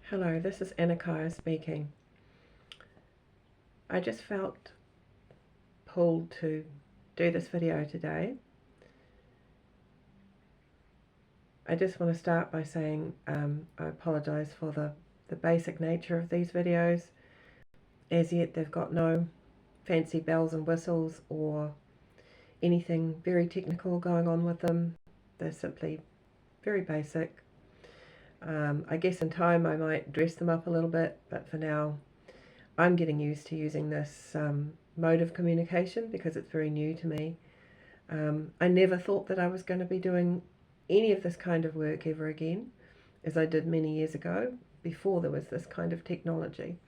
Hello, this is Anakaya speaking. I just felt pulled to do this video today. I just want to start by saying I apologise for the basic nature of these videos. As yet they've got no fancy bells and whistles or anything very technical going on with them. They're simply very basic. I guess in time I might dress them up a little bit, but for now I'm getting used to using this mode of communication because it's very new to me. I never thought that I was going to be doing any of this kind of work ever again, as I did many years ago, before there was this kind of technology.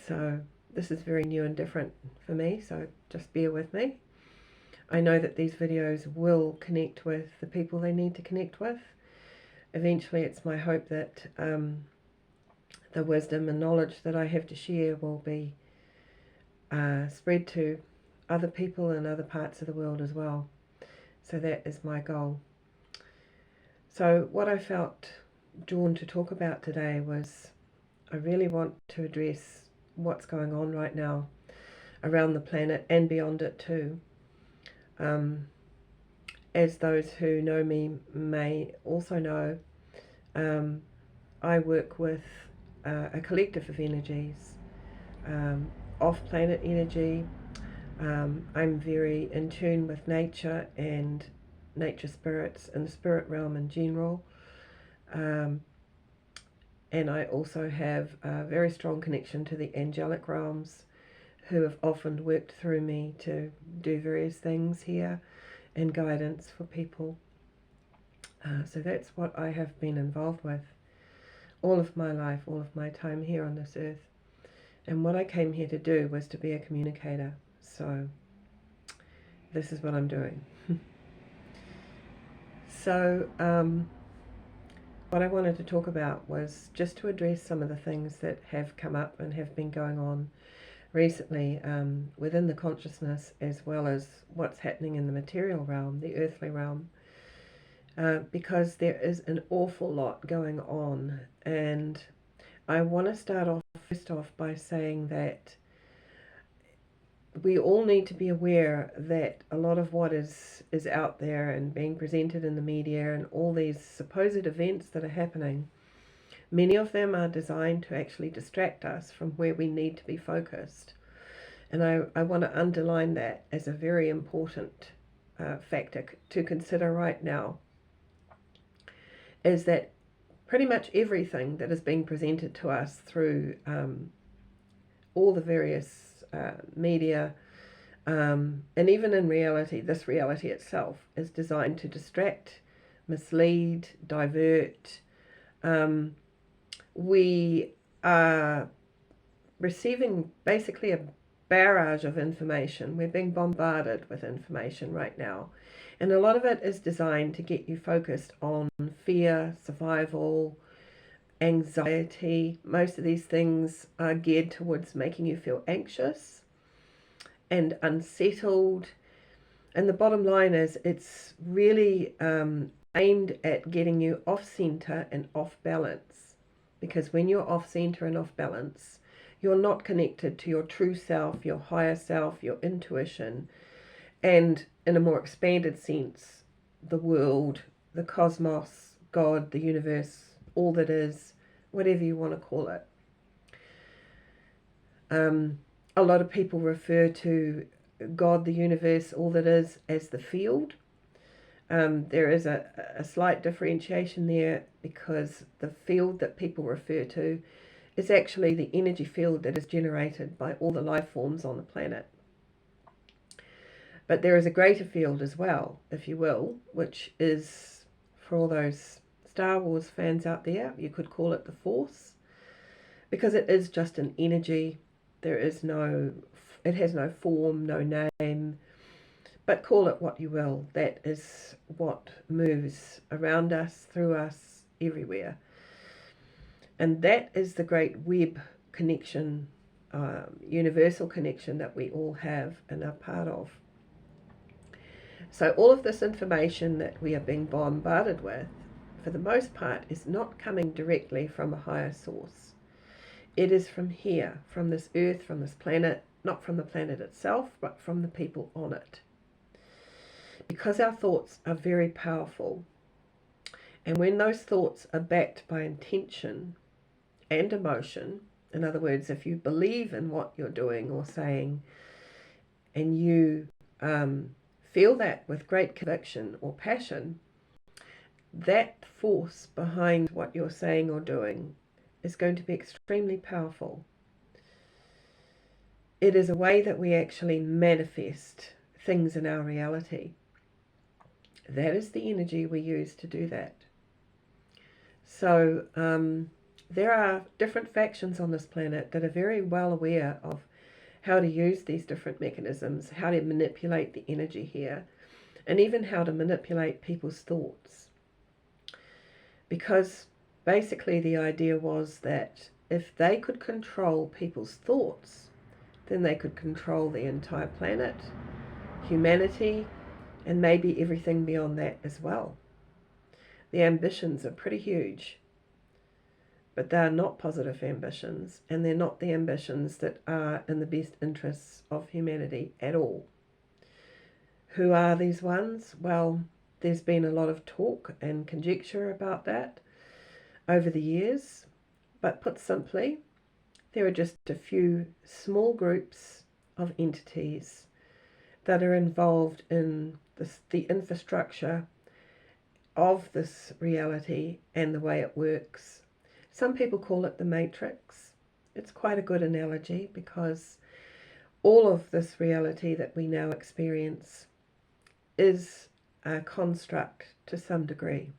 So this is very new and different for me, so just bear with me. I know that these videos will connect with the people they need to connect with. Eventually it's my hope that the wisdom and knowledge that I have to share will be spread to other people in other parts of the world as well. So that is my goal. So what I felt drawn to talk about today was I really want to address what's going on right now around the planet and beyond it too. As those who know me may also know, I work with a collective of energies, off-planet energy. I'm very in tune with nature and nature spirits and the spirit realm in general. And I also have a very strong connection to the angelic realms, who have often worked through me to do various things here and guidance for people. So that's what I have been involved with all of my life, all of my time here on this earth. And what I came here to do was to be a communicator. So this is what I'm doing. So what I wanted to talk about was just to address some of the things that have come up and have been going on recently within the consciousness, as well as what's happening in the material realm, the earthly realm. Because there is an awful lot going on, and I want to start off first off by saying that we all need to be aware that a lot of what is out there and being presented in the media and all these supposed events that are happening, many of them are designed to actually distract us from where we need to be focused. And I want to underline that as a very important factor to consider right now, is that pretty much everything that is being presented to us through all the various media, and even in reality, this reality itself is designed to distract, mislead, divert. We are receiving basically a barrage of information. We're being bombarded with information right now. And a lot of it is designed to get you focused on fear, survival, anxiety. Most of these things are geared towards making you feel anxious and unsettled. And the bottom line is it's really aimed at getting you off center and off balance. Because when you're off center and off balance, you're not connected to your true self, your higher self, your intuition, and in a more expanded sense, the world, the cosmos, God, the universe, all that is, whatever you want to call it. A lot of people refer to God, the universe, all that is, as the field. There is a slight differentiation there, because the field that people refer to is actually the energy field that is generated by all the life forms on the planet. But there is a greater field as well, if you will, which is, for all those Star Wars fans out there, you could call it the Force, because it is just an energy. It has no form, no name, but call it what you will. That is what moves around us, through us, everywhere. And that is the great web connection, universal connection that we all have and are part of. So all of this information that we are being bombarded with for the most part, is not coming directly from a higher source. It is from here, from this earth, from this planet, not from the planet itself, but from the people on it. Because our thoughts are very powerful, and when those thoughts are backed by intention and emotion, in other words, if you believe in what you're doing or saying, and you feel that with great conviction or passion, that force behind what you're saying or doing is going to be extremely powerful. It is a way that we actually manifest things in our reality. That is the energy we use to do that. So there are different factions on this planet that are very well aware of how to use these different mechanisms, how to manipulate the energy here, and even how to manipulate people's thoughts. Because basically the idea was that if they could control people's thoughts, then they could control the entire planet, humanity, and maybe everything beyond that as well. The ambitions are pretty huge, but they are not positive ambitions, and they're not the ambitions that are in the best interests of humanity at all. Who are these ones? Well, there's been a lot of talk and conjecture about that over the years, but put simply, there are just a few small groups of entities that are involved in the infrastructure of this reality and the way it works. Some people call it the Matrix. It's quite a good analogy because all of this reality that we now experience is a construct to some degree.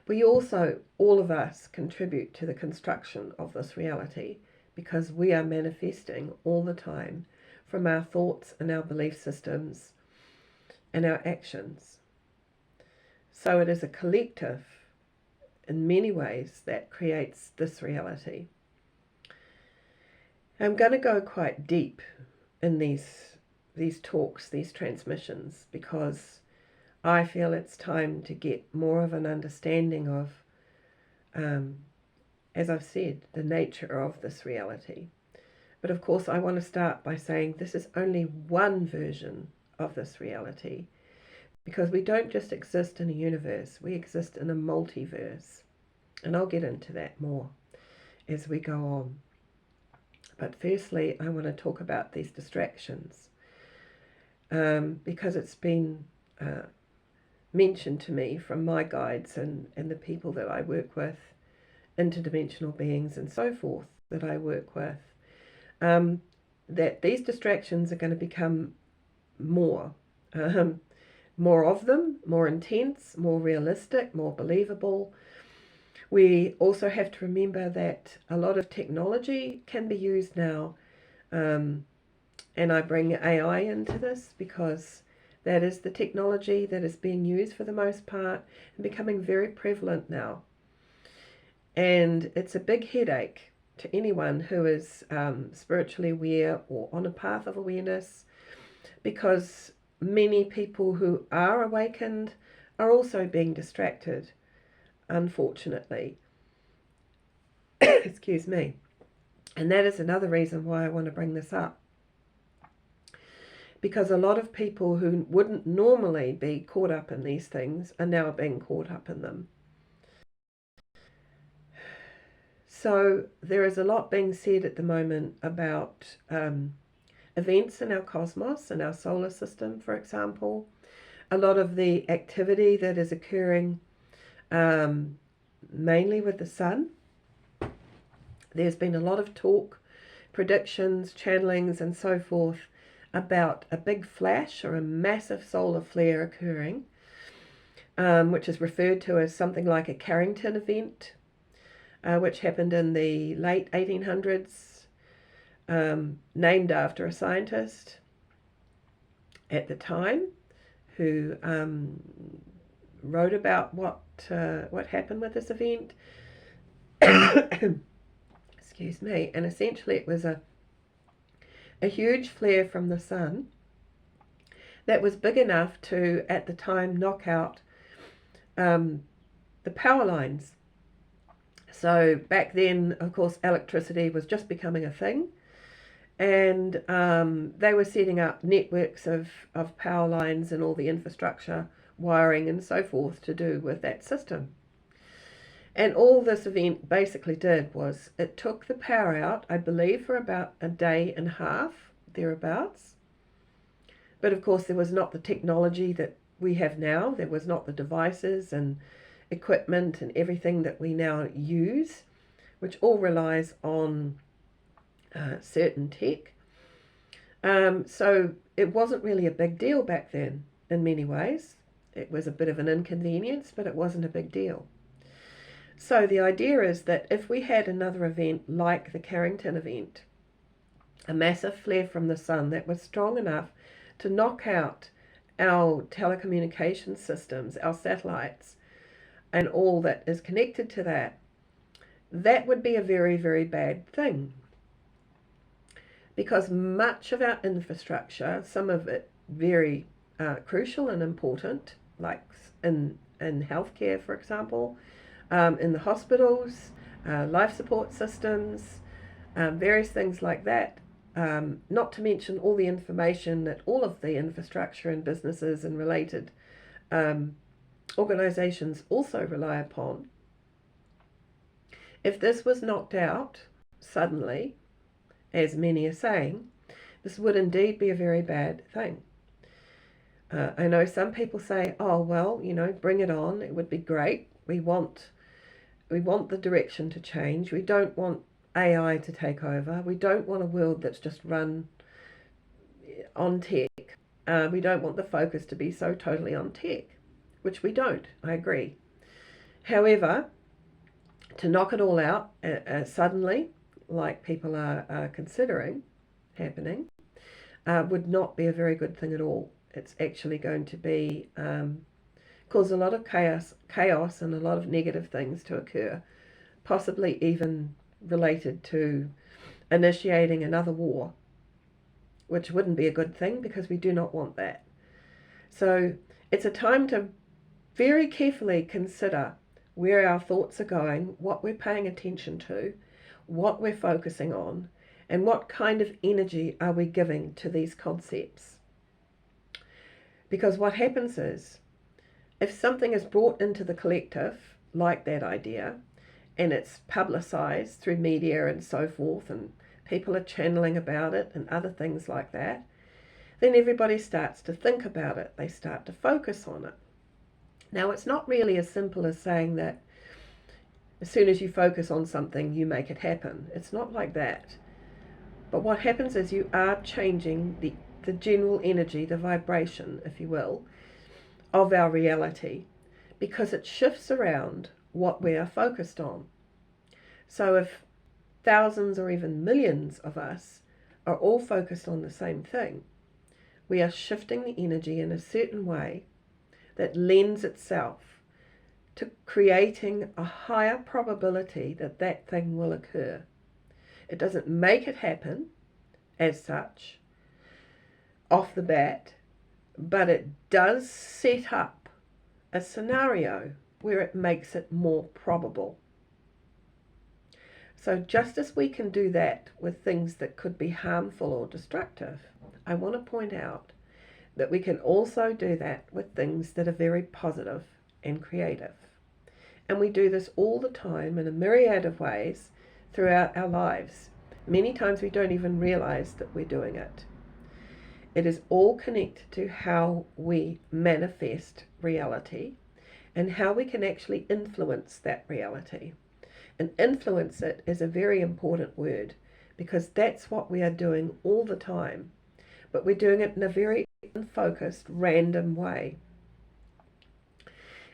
We also, all of us, contribute to the construction of this reality because we are manifesting all the time from our thoughts and our belief systems and our actions. So it is a collective in many ways that creates this reality. I'm going to go quite deep in these talks, these transmissions, because I feel it's time to get more of an understanding of, as I've said, the nature of this reality. But of course I want to start by saying this is only one version of this reality, because we don't just exist in a universe, we exist in a multiverse. And I'll get into that more as we go on. But firstly, I want to talk about these distractions, because it's been mentioned to me from my guides and the people that I work with, interdimensional beings and so forth that I work with, that these distractions are going to become more of them, more intense, more realistic, more believable. We also have to remember that a lot of technology can be used now, and I bring AI into this because that is the technology that is being used for the most part and becoming very prevalent now. And it's a big headache to anyone who is spiritually aware or on a path of awareness, because many people who are awakened are also being distracted, unfortunately. Excuse me. And that is another reason why I want to bring this up. Because a lot of people who wouldn't normally be caught up in these things are now being caught up in them. So there is a lot being said at the moment about events in our cosmos, in our solar system, for example. A lot of the activity that is occurring mainly with the sun. There's been a lot of talk, predictions, channelings and so forth about a big flash or a massive solar flare occurring, which is referred to as something like a Carrington event, which happened in the late 1800s, named after a scientist at the time who wrote about what happened with this event. Excuse me. And essentially it was a huge flare from the sun that was big enough to, at the time, knock out the power lines. So back then, of course, electricity was just becoming a thing, and they were setting up networks of power lines and all the infrastructure, wiring and so forth to do with that system. And all this event basically did was it took the power out, I believe, for about a day and a half, thereabouts. But of course, there was not the technology that we have now. There was not the devices and equipment and everything that we now use, which all relies on certain tech. So it wasn't really a big deal back then in many ways. It was a bit of an inconvenience, but it wasn't a big deal. So the idea is that if we had another event like the Carrington event, a massive flare from the sun that was strong enough to knock out our telecommunication systems, our satellites, and all that is connected to that, that would be a very, very bad thing. Because much of our infrastructure, some of it very crucial and important, like in healthcare, for example, in the hospitals, life support systems, various things like that. Not to mention all the information that all of the infrastructure and businesses and related organizations also rely upon. If this was knocked out suddenly, as many are saying, this would indeed be a very bad thing. I know some people say, oh, well, bring it on. It would be great. We want the direction to change. We don't want AI to take over. We don't want a world that's just run on tech. We don't want the focus to be so totally on tech, which we don't. I agree. However, to knock it all out suddenly, like people are considering happening, would not be a very good thing at all. It's actually going to be cause a lot of chaos and a lot of negative things to occur, possibly even related to initiating another war, which wouldn't be a good thing because we do not want that. So it's a time to very carefully consider where our thoughts are going, what we're paying attention to, what we're focusing on, and what kind of energy are we giving to these concepts. Because what happens is, if something is brought into the collective, like that idea, and it's publicized through media and so forth, and people are channeling about it and other things like that, then everybody starts to think about it. They start to focus on it. Now, it's not really as simple as saying that as soon as you focus on something, you make it happen. It's not like that. But what happens is you are changing the general energy, the vibration, if you will, of our reality, because it shifts around what we are focused on. So if thousands or even millions of us are all focused on the same thing, we are shifting the energy in a certain way that lends itself to creating a higher probability that that thing will occur. It doesn't make it happen as such off the bat, but it does set up a scenario where it makes it more probable. So just as we can do that with things that could be harmful or destructive, I want to point out that we can also do that with things that are very positive and creative. And we do this all the time in a myriad of ways throughout our lives. Many times we don't even realize that we're doing it. It is all connected to how we manifest reality and how we can actually influence that reality. And influence it is a very important word, because that's what we are doing all the time. But we're doing it in a very unfocused, random way.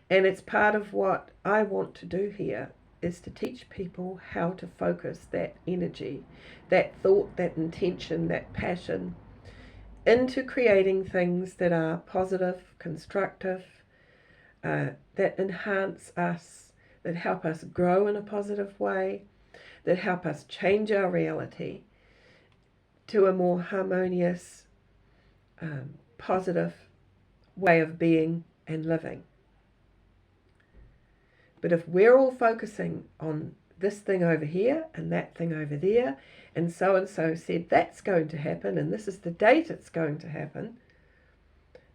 And it's part of what I want to do here, is to teach people how to focus that energy, that thought, that intention, that passion into creating things that are positive, constructive, that enhance us, that help us grow in a positive way, that help us change our reality to a more harmonious, positive way of being and living. But if we're all focusing on this thing over here and that thing over there, and so said that's going to happen, and this is the date it's going to happen,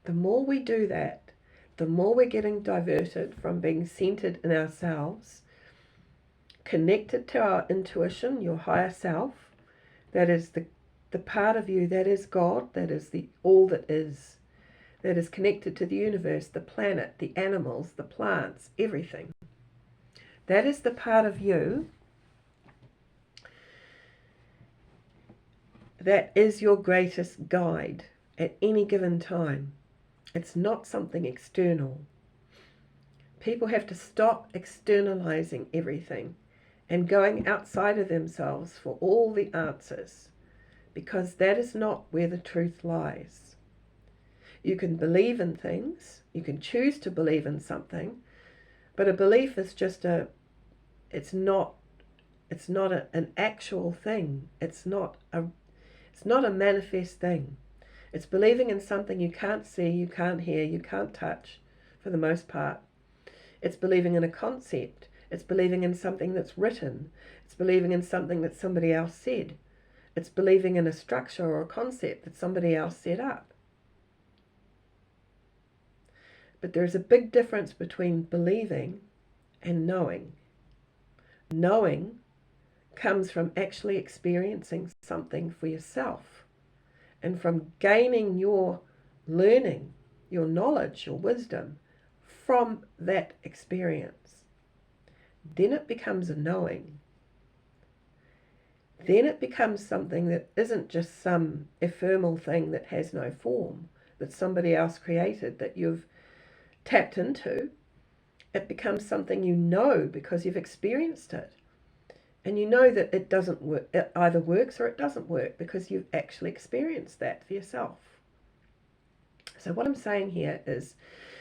the more we do that, the more we're getting diverted from being centered in ourselves, connected to our intuition, your higher self, that is the part of you that is God, that is the all that is connected to the universe, the planet, the animals, the plants, everything. That is the part of you that is your greatest guide at any given time. It's not something external. People have to stop externalizing everything and going outside of themselves for all the answers, because that is not where the truth lies. You can believe in things, you can choose to believe in something, but a belief is just it's not an actual thing. It's not a manifest thing. It's believing in something you can't see, you can't hear, you can't touch, for the most part. It's believing in a concept. It's believing in something that's written. It's believing in something that somebody else said. It's believing in a structure or a concept that somebody else set up. But there's a big difference between believing and knowing. Knowing comes from actually experiencing something for yourself, and from gaining your learning, your knowledge, your wisdom from that experience. Then it becomes a knowing. Then it becomes something that isn't just some ephemeral thing that has no form, that somebody else created, that you've tapped into. It becomes something you know because you've experienced it. And you know that it doesn't work, it either works or it doesn't work, because you've actually experienced that for yourself. So what I'm saying here is,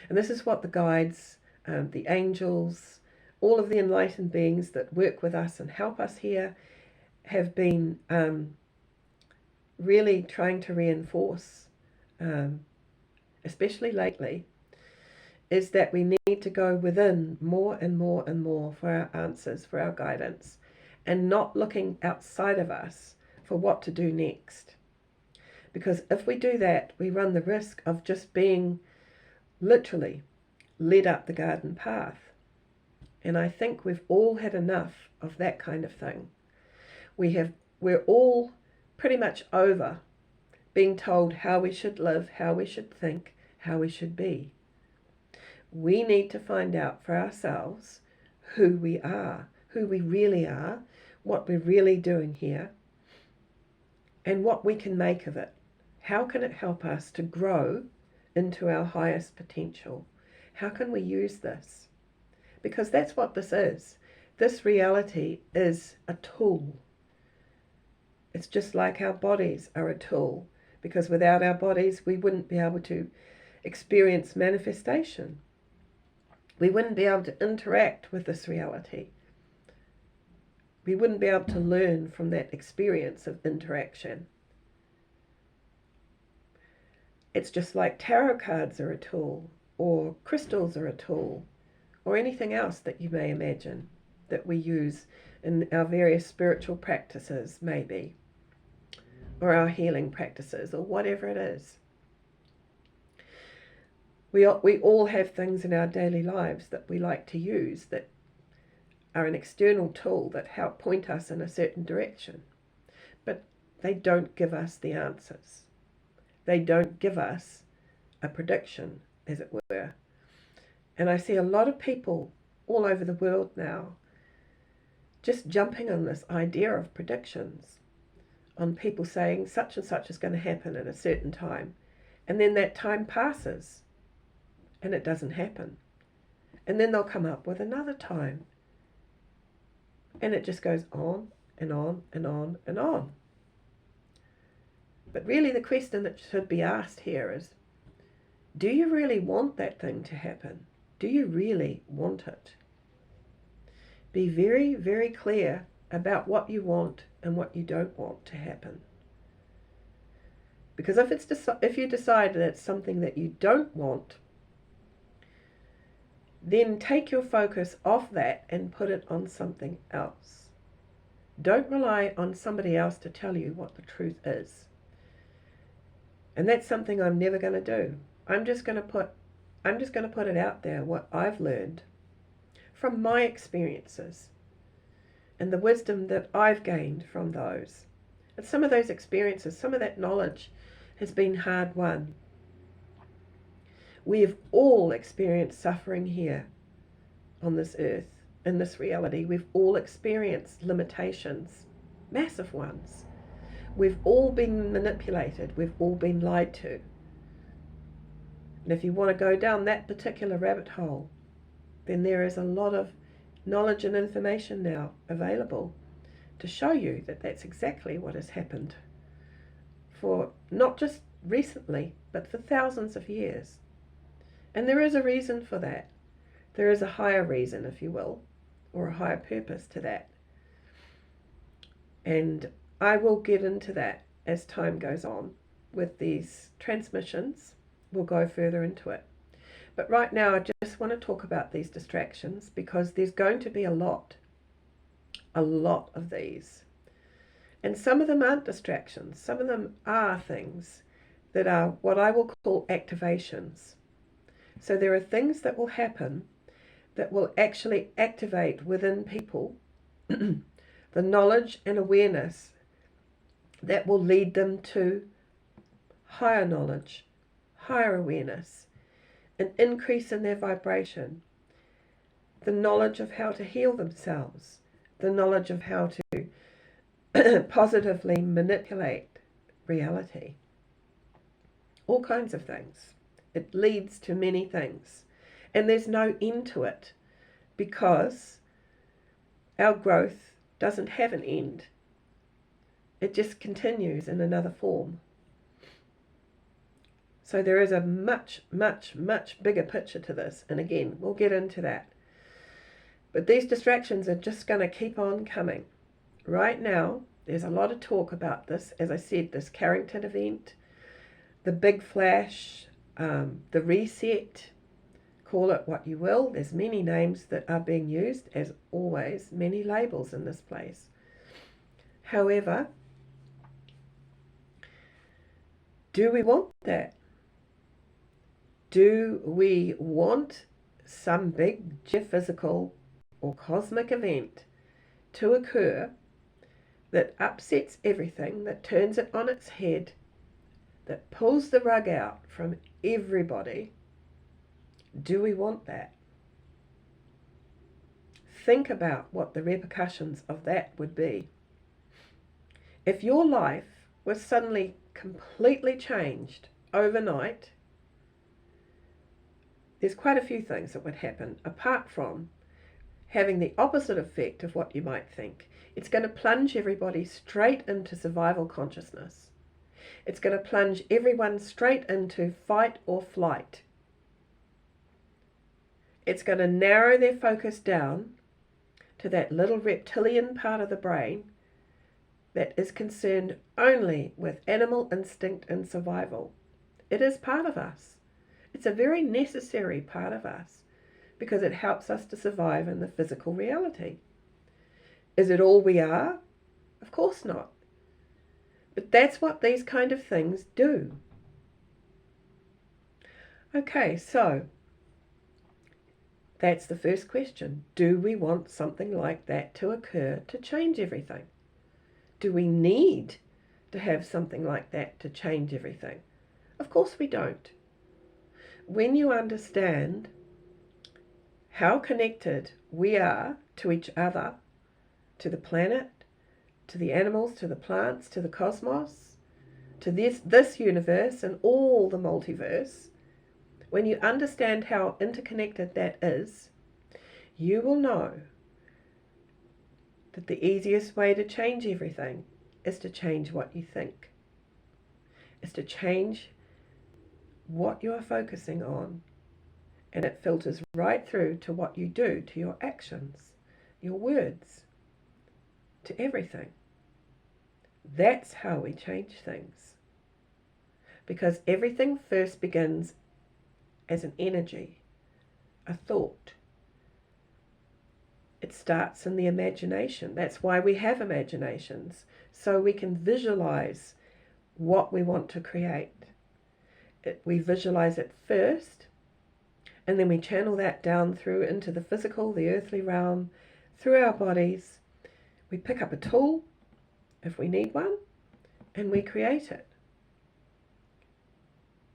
and this is what the guides, the angels, all of the enlightened beings that work with us and help us here have been really trying to reinforce, especially lately, is that we need to go within more and more and more for our answers, for our guidance, and not looking outside of us for what to do next. Because if we do that, we run the risk of just being literally led up the garden path. And I think we've all had enough of that kind of thing. We're all pretty much over being told how we should live, how we should think, how we should be. We need to find out for ourselves who we are, who we really are, what we're really doing here, and what we can make of it. How can it help us to grow into our highest potential? How can we use this? Because that's what this is. This reality is a tool. It's just like our bodies are a tool, because without our bodies we wouldn't be able to experience manifestation. We wouldn't be able to interact with this reality. We wouldn't be able to learn from that experience of interaction. It's just like tarot cards are a tool, or crystals are a tool, or anything else that you may imagine that we use in our various spiritual practices, maybe, or our healing practices, or whatever it is. We all have things in our daily lives that we like to use that are an external tool that help point us in a certain direction, but they don't give us the answers. They don't give us a prediction, as it were. And I see a lot of people all over the world now just jumping on this idea of predictions, on people saying such and such is going to happen at a certain time, and then that time passes and it doesn't happen. And then they'll come up with another time. And it just goes on and on and on and on. But really the question that should be asked here is, do you really want that thing to happen? Do you really want it? Be very, very clear about what you want and what you don't want to happen. Because if you decide that it's something that you don't want, then take your focus off that and put it on something else. Don't rely on somebody else to tell you what the truth is. And that's something I'm never going to do. I'm just going to put it out there, what I've learned from my experiences and the wisdom that I've gained from those. And some of those experiences, some of that knowledge has been hard won. We have all experienced suffering here on this earth, in this reality. We've all experienced limitations, massive ones. We've all been manipulated. We've all been lied to. And if you want to go down that particular rabbit hole, then there is a lot of knowledge and information now available to show you that that's exactly what has happened for not just recently, but for thousands of years. And there is a reason for that. There is a higher reason, if you will, or a higher purpose to that. And I will get into that as time goes on with these transmissions. We'll go further into it. But right now, I just want to talk about these distractions because there's going to be a lot of these. And some of them aren't distractions. Some of them are things that are what I will call activations. So there are things that will happen that will actually activate within people the knowledge and awareness that will lead them to higher knowledge, higher awareness, an increase in their vibration, the knowledge of how to heal themselves, the knowledge of how to positively manipulate reality. All kinds of things. It leads to many things. And there's no end to it because our growth doesn't have an end. It just continues in another form. So there is a much, much, much bigger picture to this. And again, we'll get into that. But these distractions are just going to keep on coming. Right now, there's a lot of talk about this. As I said, this Carrington event, the big flash, the reset, call it what you will. There's many names that are being used, as always, many labels in this place. However, do we want that? Do we want some big geophysical or cosmic event to occur that upsets everything, that turns it on its head, that pulls the rug out from everybody? Do we want that? Think about what the repercussions of that would be. If your life was suddenly completely changed overnight, there's quite a few things that would happen apart from having the opposite effect of what you might think. It's going to plunge everybody straight into survival consciousness. It's going to plunge everyone straight into fight or flight. It's going to narrow their focus down to that little reptilian part of the brain that is concerned only with animal instinct and survival. It is part of us. It's a very necessary part of us because it helps us to survive in the physical reality. Is it all we are? Of course not. But that's what these kind of things do. Okay, so that's the first question. Do we want something like that to occur to change everything? Do we need to have something like that to change everything? Of course we don't. When you understand how connected we are to each other, to the planet, to the animals, to the plants, to the cosmos, to this universe and all the multiverse, when you understand how interconnected that is, you will know that the easiest way to change everything is to change what you think, is to change what you are focusing on, and it filters right through to what you do, to your actions, your words, to everything. That's how we change things, because everything first begins as an energy, a thought, It starts in the imagination. That's why we have imaginations, so we can visualize what we want to create. We visualize it first, and then we channel that down through into the physical, the earthly realm, through our bodies. We pick up a tool, if we need one, and we create it.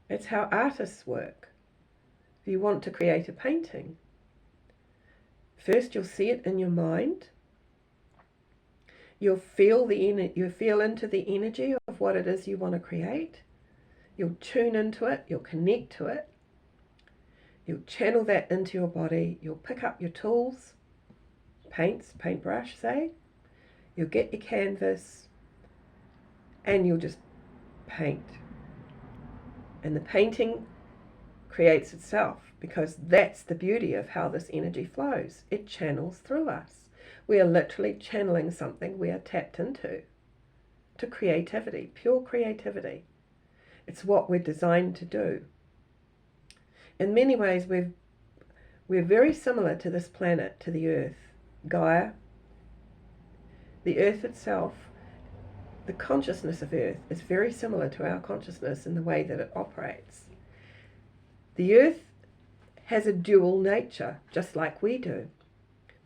It's how artists work. If you want to create a painting, first you'll see it in your mind. You'll feel into the energy of what it is you want to create. You'll tune into it, you'll connect to it. You'll channel that into your body. You'll pick up your tools, paintbrush, say. You'll get your canvas, and you'll just paint. And the painting creates itself, because that's the beauty of how this energy flows. It channels through us. We are literally channeling something we are tapped into, to creativity, pure creativity. It's what we're designed to do. In many ways, we're very similar to this planet, to the Earth, Gaia. The Earth itself, the consciousness of Earth is very similar to our consciousness in the way that it operates. The Earth has a dual nature, just like we do.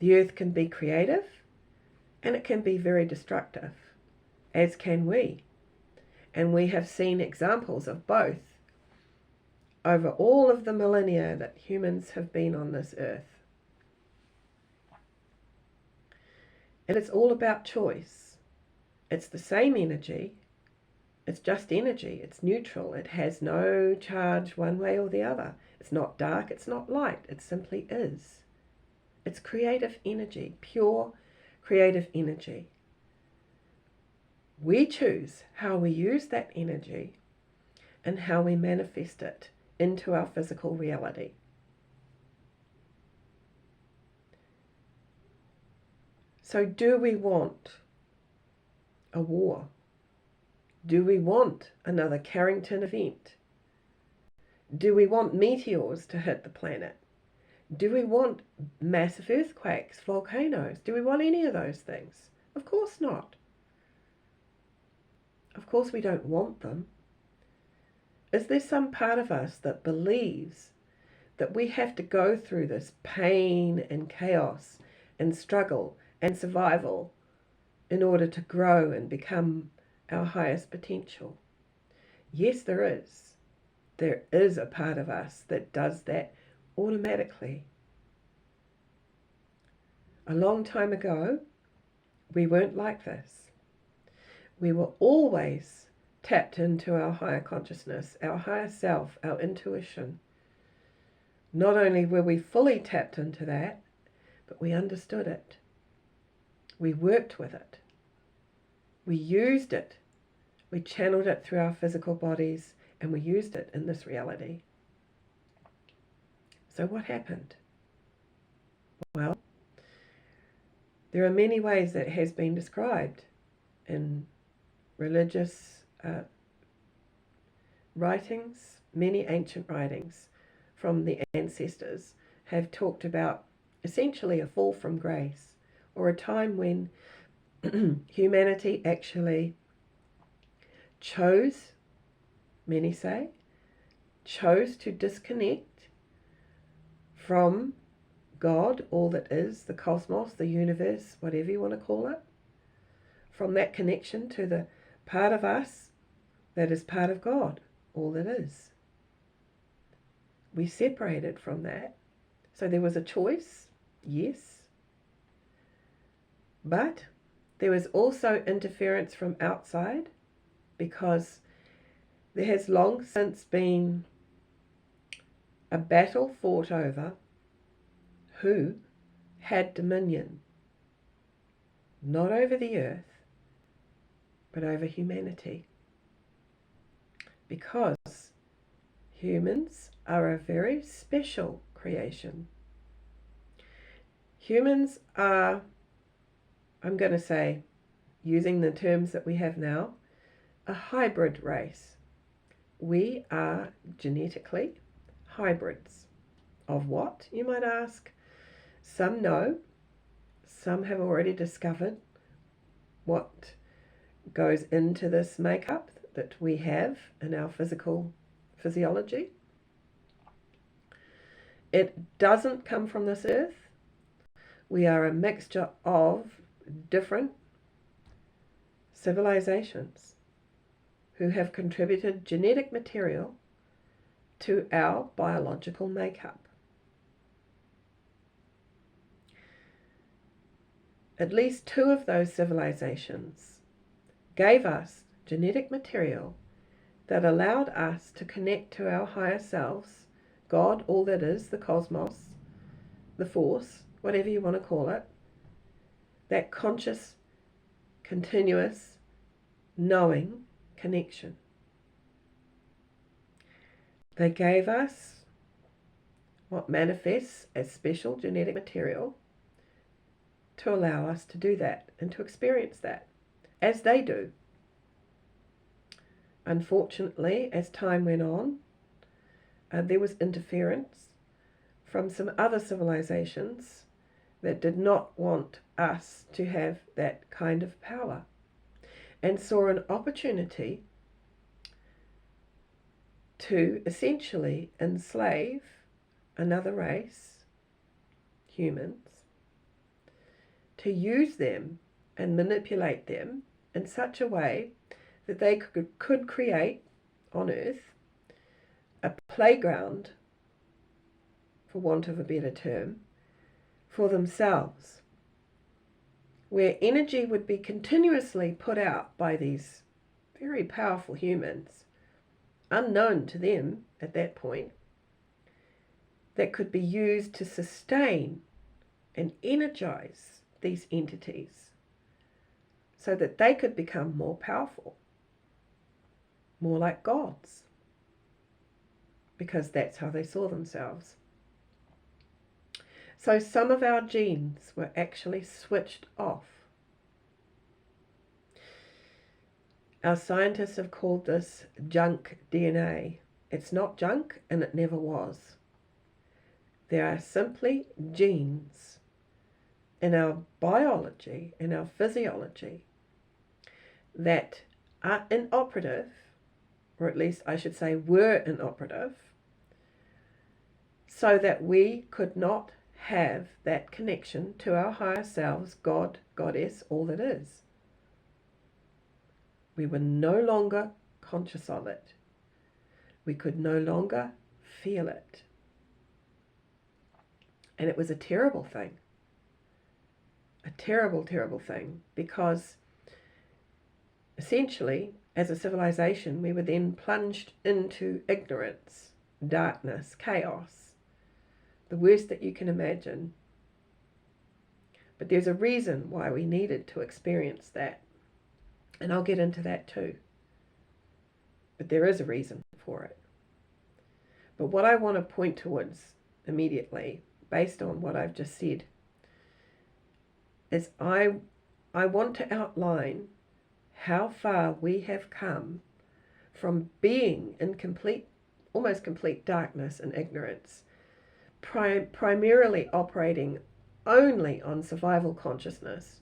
The Earth can be creative, and it can be very destructive, as can we. And we have seen examples of both over all of the millennia that humans have been on this earth. And it's all about choice. It's the same energy. It's just energy. It's neutral. It has no charge one way or the other. It's not dark. It's not light. It simply is. It's creative energy, pure creative energy. We choose how we use that energy and how we manifest it into our physical reality. So do we want a war? Do we want another Carrington event? Do we want meteors to hit the planet? Do we want massive earthquakes, volcanoes? Do we want any of those things? Of course not. Of course we don't want them. Is there some part of us that believes that we have to go through this pain and chaos and struggle and survival in order to grow and become our highest potential? Yes, there is. There is a part of us that does that automatically. A long time ago, we weren't like this. We were always tapped into our higher consciousness, our higher self, our intuition. Not only were we fully tapped into that, but we understood it. We worked with it. We used it. We channeled it through our physical bodies, and we used it in this reality. So what happened? Well, there are many ways that it has been described in religious writings. Many ancient writings from the ancestors have talked about essentially a fall from grace, or a time when humanity actually chose, many say, chose to disconnect from God, all that is, the cosmos, the universe, whatever you want to call it, from that connection to the part of us that is part of God, all that is. We separated from that. So there was a choice, yes, but there was also interference from outside, because there has long since been a battle fought over who had dominion, not over the earth, but over humanity. Because humans are a very special creation. Humans are, I'm going to say, using the terms that we have now, a hybrid race. We are genetically hybrids. Of what, you might ask? Some know Some have already discovered what goes into this makeup that we have in our physiology. It doesn't come from this earth. We are a mixture of different civilizations who have contributed genetic material to our biological makeup. At least 2 of those civilizations gave us genetic material that allowed us to connect to our higher selves, God, all that is, the cosmos, the force, whatever you want to call it, that conscious, continuous, knowing connection. They gave us what manifests as special genetic material to allow us to do that and to experience that, as they do. Unfortunately, as time went on, there was interference from some other civilizations that did not want us to have that kind of power, and saw an opportunity to essentially enslave another race, humans, to use them and manipulate them in such a way that they could create on Earth a playground, for want of a better term, for themselves, where energy would be continuously put out by these very powerful humans, unknown to them at that point, that could be used to sustain and energize these entities so that they could become more powerful, more like gods, because that's how they saw themselves. So some of our genes were actually switched off. Our scientists have called this junk DNA. It's not junk, and it never was. There are simply genes in our biology, in our physiology, that are inoperative, or at least I should say were inoperative, so that we could not have that connection to our higher selves, God, Goddess, all that is. We were no longer conscious of it. We could no longer feel it. And it was a terrible thing. A terrible, terrible thing, because essentially, as a civilization, we were then plunged into ignorance, darkness, chaos, the worst that you can imagine. But there's a reason why we needed to experience that, and I'll get into that too. But there is a reason for it. But what I want to point towards immediately, based on what I've just said, is I want to outline how far we have come from being in almost complete darkness and ignorance, primarily operating only on survival consciousness.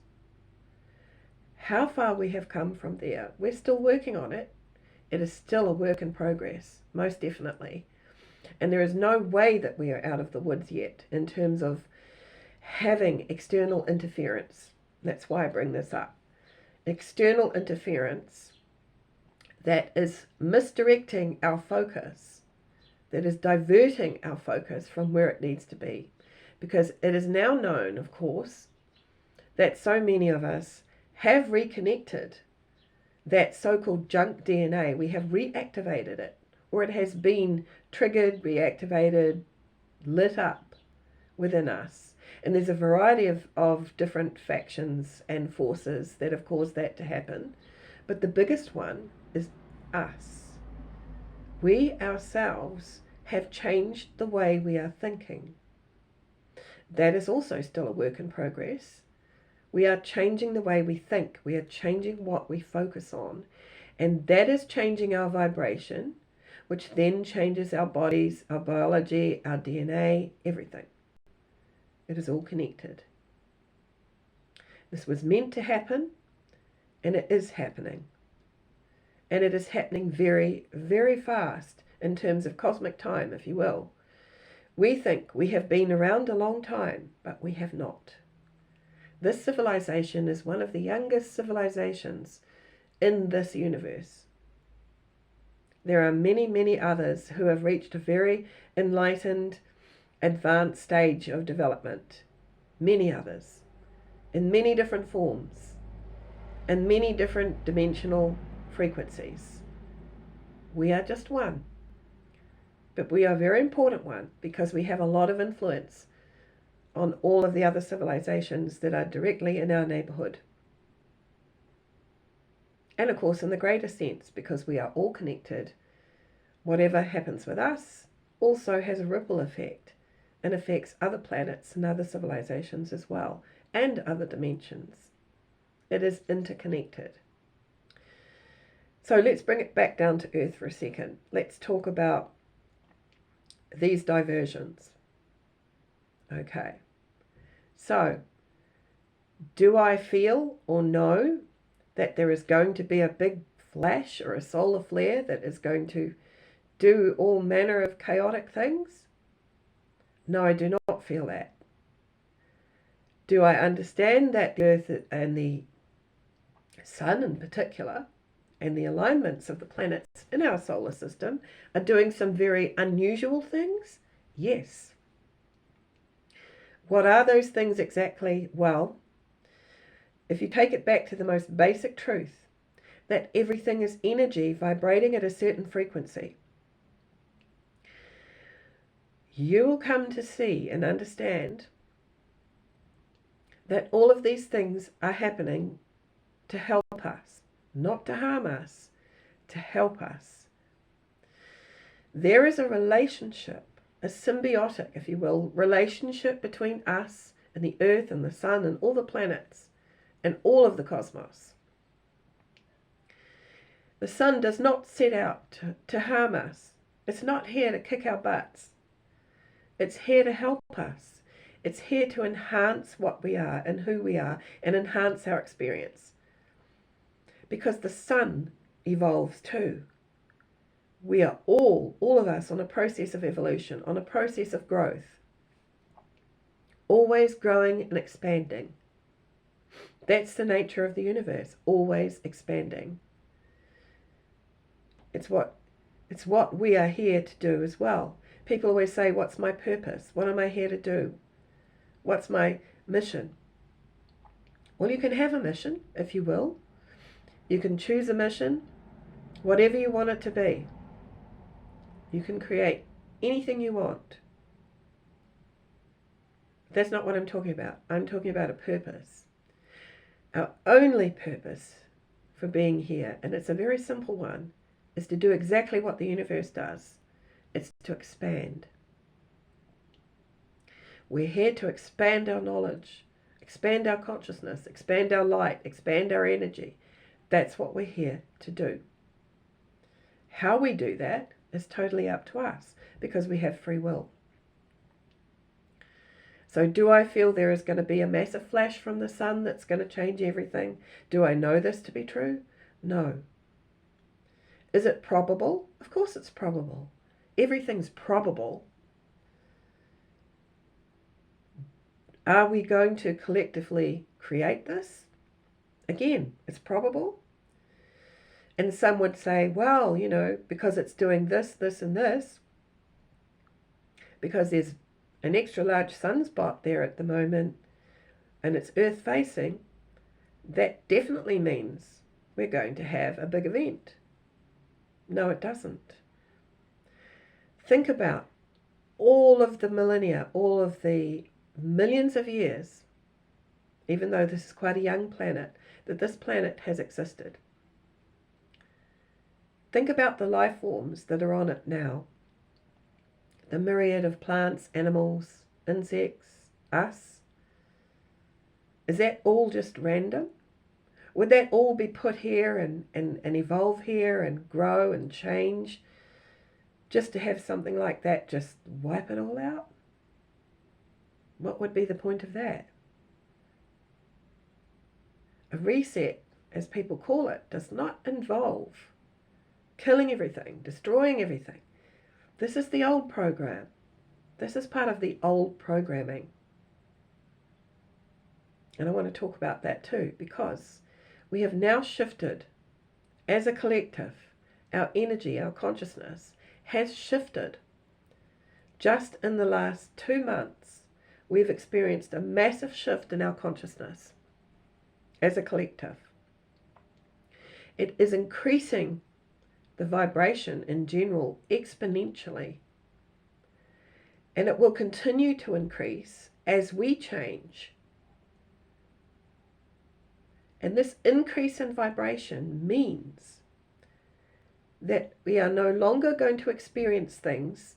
How far we have come from there. We're still working on it. It is still a work in progress, most definitely. And there is no way that we are out of the woods yet in terms of having external interference. That's why I bring this up. External interference that is misdirecting our focus, that is diverting our focus from where it needs to be. Because it is now known, of course, that so many of us have reconnected that so-called junk DNA. We have reactivated it, or it has been triggered, reactivated, lit up within us. And there's a variety of different factions and forces that have caused that to happen. But the biggest one is us. We ourselves have changed the way we are thinking. That is also still a work in progress. We are changing the way we think. We are changing what we focus on. And that is changing our vibration, which then changes our bodies, our biology, our DNA, everything. It is all connected. This was meant to happen, and it is happening. And it is happening very, very fast in terms of cosmic time, if you will. We think we have been around a long time, but we have not. This civilization is one of the youngest civilizations in this universe. There are many, many others who have reached a very enlightened, advanced stage of development. Many others, in many different forms, in many different dimensional frequencies. We are just one. But we are a very important one because we have a lot of influence on all of the other civilizations that are directly in our neighborhood. And of course, in the greater sense, because we are all connected, whatever happens with us also has a ripple effect and affects other planets and other civilizations as well, and other dimensions. It is interconnected. So let's bring it back down to Earth for a second. Let's talk about these diversions. Okay. So, do I feel or know that there is going to be a big flash or a solar flare that is going to do all manner of chaotic things? No, I do not feel that. Do I understand that the Earth and the Sun in particular, and the alignments of the planets in our solar system are doing some very unusual things? Yes. What are those things exactly? Well, if you take it back to the most basic truth, that everything is energy vibrating at a certain frequency, you will come to see and understand that all of these things are happening to help us, not to harm us, to help us. There is a relationship, a symbiotic, if you will, relationship between us and the Earth and the Sun and all the planets and all of the cosmos. The Sun does not set out to harm us. It's not here to kick our butts. It's here to help us. It's here to enhance what we are and who we are and enhance our experience. Because the Sun evolves too. We are all of us, on a process of evolution, on a process of growth. Always growing and expanding. That's the nature of the universe, always expanding. It's what we are here to do as well. People always say, what's my purpose? What am I here to do? What's my mission? Well, you can have a mission, if you will. You can choose a mission, whatever you want it to be. You can create anything you want. That's not what I'm talking about. I'm talking about a purpose. Our only purpose for being here, and it's a very simple one, is to do exactly what the universe does. It's to expand. We're here to expand our knowledge, expand our consciousness, expand our light, expand our energy. That's what we're here to do. How we do that is totally up to us because we have free will. So do I feel there is going to be a massive flash from the Sun that's going to change everything? Do I know this to be true? No. Is it probable? Of course it's probable. Everything's probable. Are we going to collectively create this? Again, it's probable. And some would say, well, because it's doing this, this, and this, because there's an extra large sunspot there at the moment, and it's Earth facing, that definitely means we're going to have a big event. No, it doesn't. Think about all of the millennia, all of the millions of years, even though this is quite a young planet, that this planet has existed. Think about the life forms that are on it now. The myriad of plants, animals, insects, us. Is that all just random? Would that all be put here and evolve here and grow and change just to have something like that just wipe it all out? What would be the point of that? A reset, as people call it, does not involve killing everything, destroying everything. This is the old program. This is part of the old programming. And I want to talk about that too, because we have now shifted as a collective. Our energy, our consciousness has shifted. Just in the last 2 months, we've experienced a massive shift in our consciousness as a collective. It is increasing the vibration in general exponentially, and it will continue to increase as we change. And this increase in vibration means that we are no longer going to experience things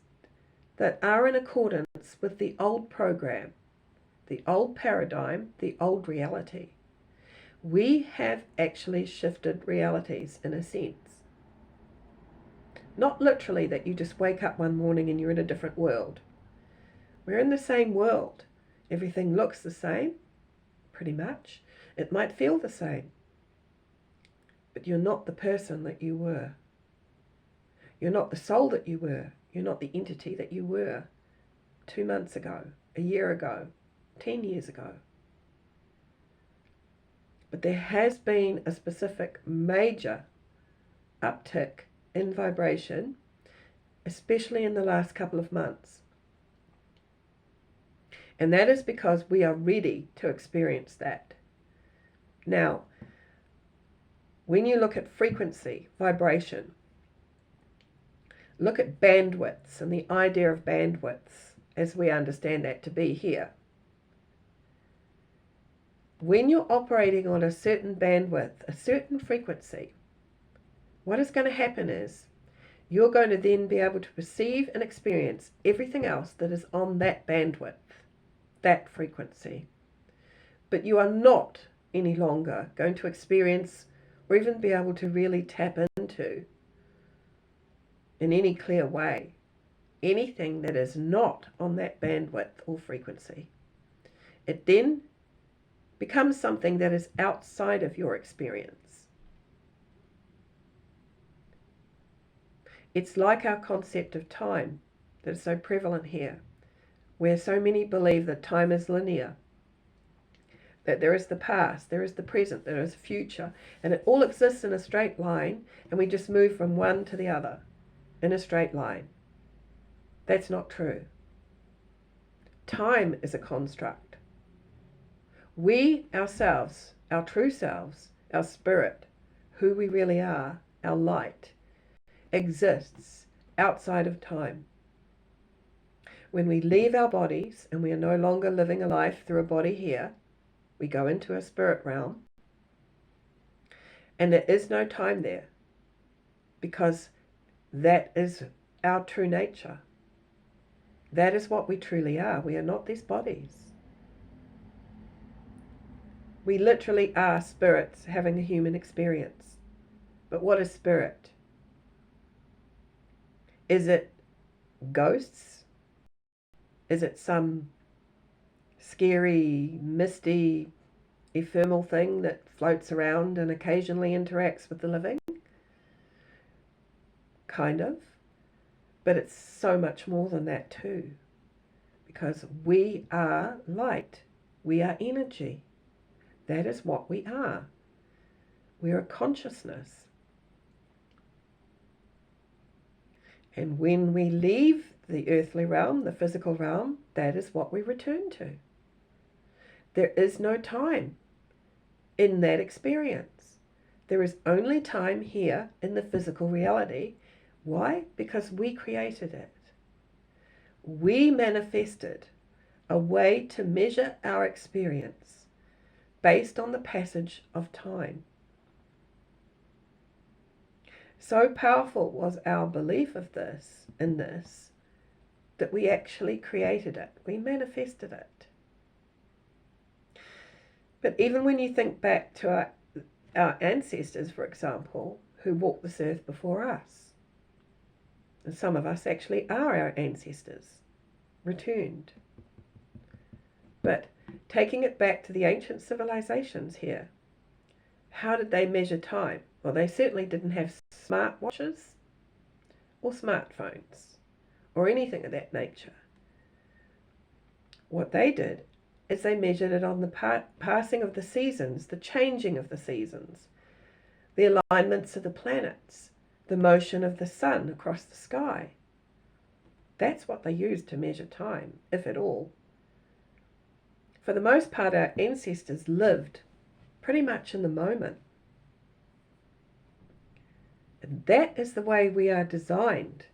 that are in accordance with the old program, the old paradigm, the old reality. We have actually shifted realities in a sense. Not literally that you just wake up one morning and you're in a different world. We're in the same world. Everything looks the same, pretty much. It might feel the same. But you're not the person that you were. You're not the soul that you were. You're not the entity that you were 2 months ago, a year ago, 10 years ago. But there has been a specific major uptick in vibration, especially in the last couple of months. And that is because we are ready to experience that. Now, when you look at frequency, vibration, look at bandwidths and the idea of bandwidths as we understand that to be here. When you're operating on a certain bandwidth, a certain frequency, what is going to happen is you're going to then be able to perceive and experience everything else that is on that bandwidth, that frequency. But you are not any longer going to experience or even be able to really tap into, in any clear way, anything that is not on that bandwidth or frequency. It then becomes something that is outside of your experience. It's like our concept of time that is so prevalent here, where so many believe that time is linear, that there is the past, there is the present, there is the future, and it all exists in a straight line, and we just move from one to the other in a straight line. That's not true. Time is a construct. We ourselves, our true selves, our spirit, who we really are, our light, exists outside of time. When we leave our bodies and we are no longer living a life through a body here, we go into a spirit realm, and there is no time there, because that is our true nature. That is what we truly are. We are not these bodies. We literally are spirits having a human experience. But what is spirit? Is it ghosts? Is it some scary, misty, ephemeral thing that floats around and occasionally interacts with the living? Kind of. But it's so much more than that too. Because we are light. We are energy. That is what we are. We are a consciousness. And when we leave the earthly realm, the physical realm, that is what we return to. There is no time in that experience. There is only time here in the physical reality. Why? Because we created it. We manifested a way to measure our experience based on the passage of time. So powerful was our belief of this, in this, that we actually created it. We manifested it. But even when you think back to our ancestors, for example, who walked this earth before us, and some of us actually are our ancestors, returned. But taking it back to the ancient civilizations here, How did they measure time? Well, they certainly didn't have smartwatches or smartphones or anything of that nature. What they did is they measured it on the passing of the seasons, the changing of the seasons, the alignments of the planets, the motion of the sun across the sky. That's what they used to measure time, if at all. For the most part, our ancestors lived pretty much in the moment. And that is the way we are designed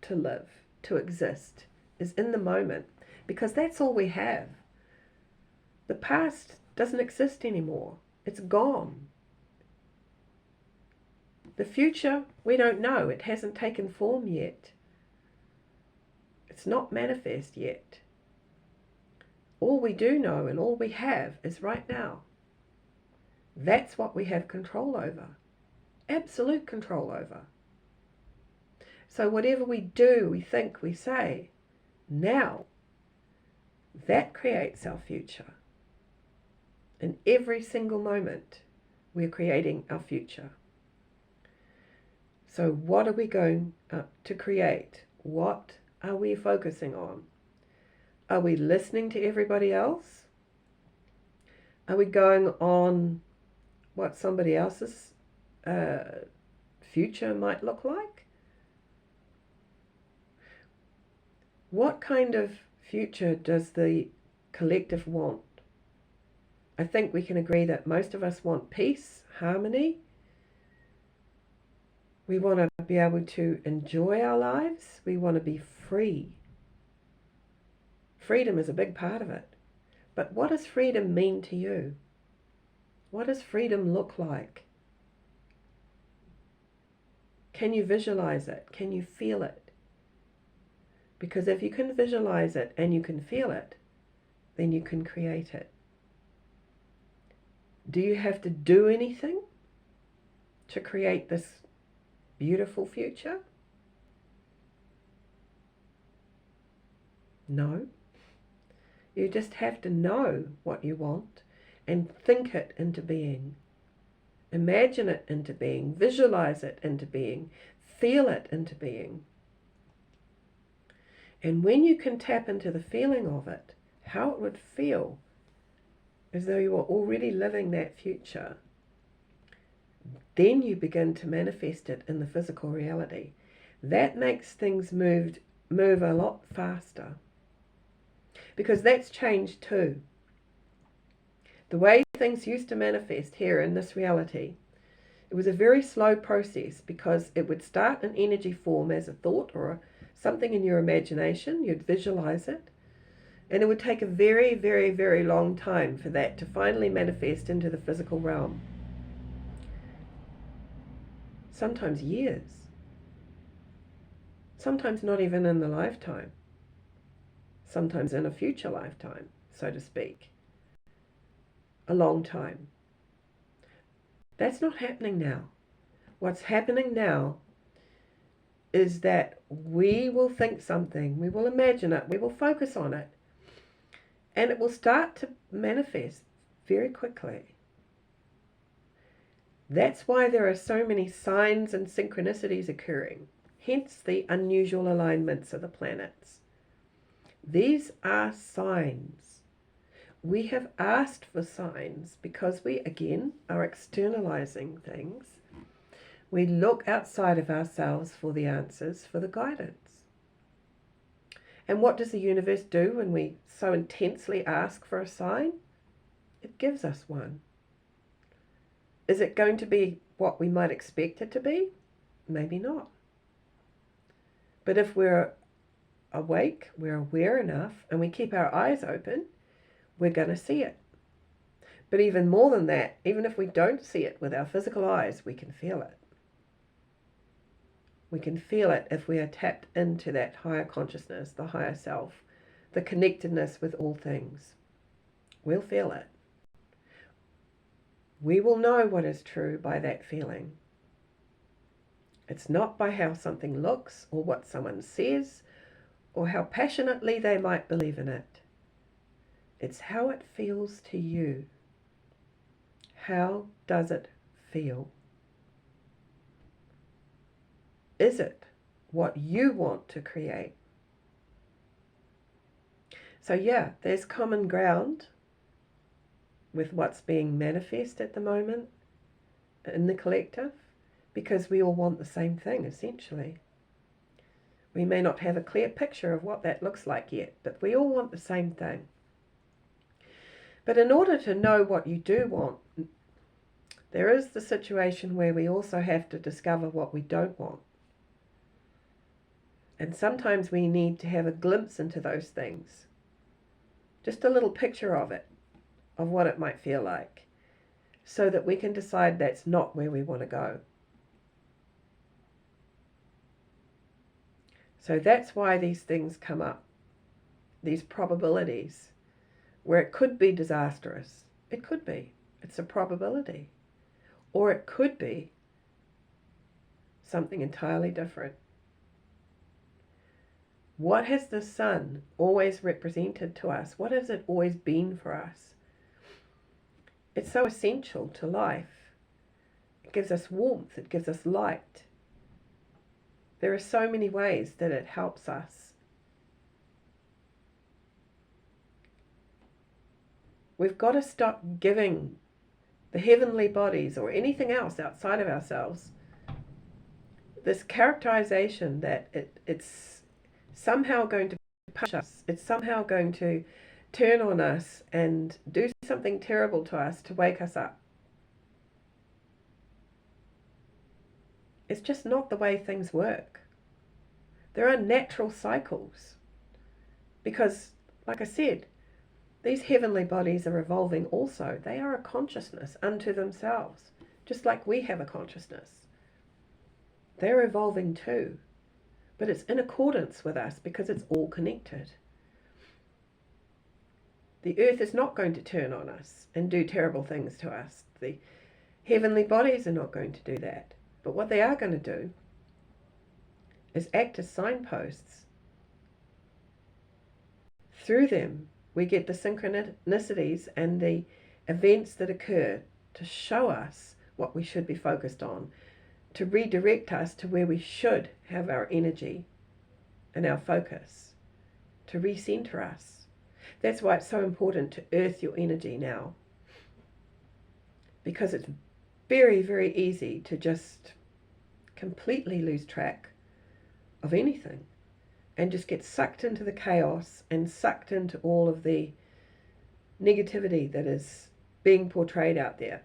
to live, to exist, is in the moment, because that's all we have. The past doesn't exist anymore. It's gone. The future, we don't know. It hasn't taken form yet. It's not manifest yet. All we do know and all we have is right now. That's what we have control over. Absolute control over. So whatever we do, we think, we say, now, that creates our future. In every single moment, we're creating our future. So what are we going to create? What are we focusing on? Are we listening to everybody else? Are we going on what somebody else's future might look like? What kind of future does the collective want? I think we can agree that most of us want peace, harmony. We want to be able to enjoy our lives. We want to be free. Freedom is a big part of it. But what does freedom mean to you? What does freedom look like? Can you visualize it? Can you feel it? Because if you can visualize it and you can feel it, then you can create it. Do you have to do anything to create this beautiful future? No. You just have to know what you want and think it into being. Imagine it into being. Visualize it into being. Feel it into being. And when you can tap into the feeling of it, how it would feel as though you were already living that future, then you begin to manifest it in the physical reality. That makes things move a lot faster, because that's changed too. The way things used to manifest here in this reality, it was a very slow process, because it would start in energy form as a thought or something in your imagination. You'd visualize it, and it would take a very, very, very long time for that to finally manifest into the physical realm. Sometimes years. Sometimes not even in the lifetime. Sometimes in a future lifetime, so to speak. A long time. That's not happening now. What's happening now is that we will think something, we will imagine it, we will focus on it, and it will start to manifest very quickly. That's why there are so many signs and synchronicities occurring, hence the unusual alignments of the planets. These are signs. We have asked for signs because we, again, are externalizing things. We look outside of ourselves for the answers, for the guidance. And what does the universe do when we so intensely ask for a sign? It gives us one. Is it going to be what we might expect it to be? Maybe not. But if we're awake, we're aware enough, and we keep our eyes open, we're going to see it. But even more than that, even if we don't see it with our physical eyes, we can feel it. We can feel it if we are tapped into that higher consciousness, the higher self, the connectedness with all things. We'll feel it. We will know what is true by that feeling. It's not by how something looks or what someone says or how passionately they might believe in it. It's how it feels to you. How does it feel? Is it what you want to create? So yeah, there's common ground with what's being manifest at the moment in the collective, because we all want the same thing, essentially. We may not have a clear picture of what that looks like yet, but we all want the same thing. But in order to know what you do want, there is the situation where we also have to discover what we don't want. And sometimes we need to have a glimpse into those things. Just a little picture of it, of what it might feel like, so that we can decide that's not where we want to go. So that's why these things come up, these probabilities, where it could be disastrous. It could be. It's a probability. Or it could be something entirely different. What has the sun always represented to us? What has it always been for us? It's so essential to life. It gives us warmth. It gives us light. There are so many ways that it helps us. We've got to stop giving the heavenly bodies or anything else outside of ourselves this characterization that it's somehow going to push us. It's somehow going to turn on us and do something terrible to us to wake us up. It's just not the way things work. There are natural cycles because, like I said, these heavenly bodies are evolving also. They are a consciousness unto themselves, just like we have a consciousness. They're evolving too, but it's in accordance with us because it's all connected. The earth is not going to turn on us and do terrible things to us. The heavenly bodies are not going to do that. But what they are going to do is act as signposts. Through them, we get the synchronicities and the events that occur to show us what we should be focused on, to redirect us to where we should have our energy and our focus, to recenter us. That's why it's so important to earth your energy now, because it's very, very easy to just completely lose track of anything and just get sucked into the chaos and sucked into all of the negativity that is being portrayed out there.